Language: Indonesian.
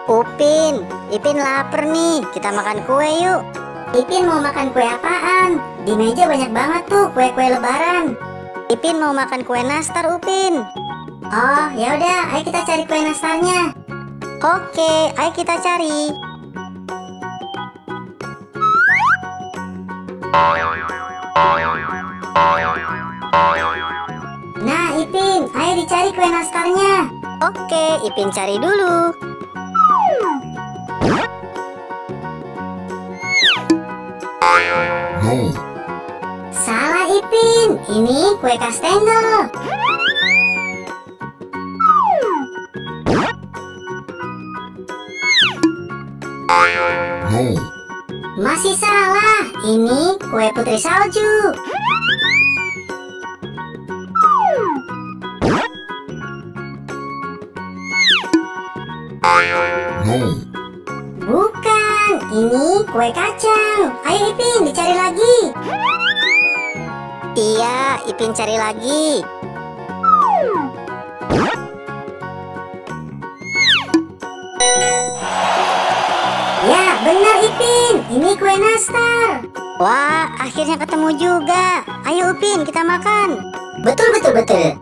Upin, Ipin lapar nih, kita makan kue yuk. Ipin mau makan kue apaan? Di meja banyak banget tuh kue-kue lebaran. Ipin mau makan kue nastar, Upin. Oh, ya udah, ayo kita cari kue nastarnya. Oke, ayo kita cari. Nah, Ipin, ayo dicari kue nastarnya. Oke, Ipin cari dulu. No. Salah, Ipin, ini kue kastengel. No. Masih salah, ini kue putri salju. No. Bukan, ini kue kacang. Ayo Ipin, dicari lagi. Iya, Ipin cari lagi. Ya, benar Ipin, ini kue nastar. Wah, akhirnya ketemu juga. Ayo Upin, kita makan. Betul.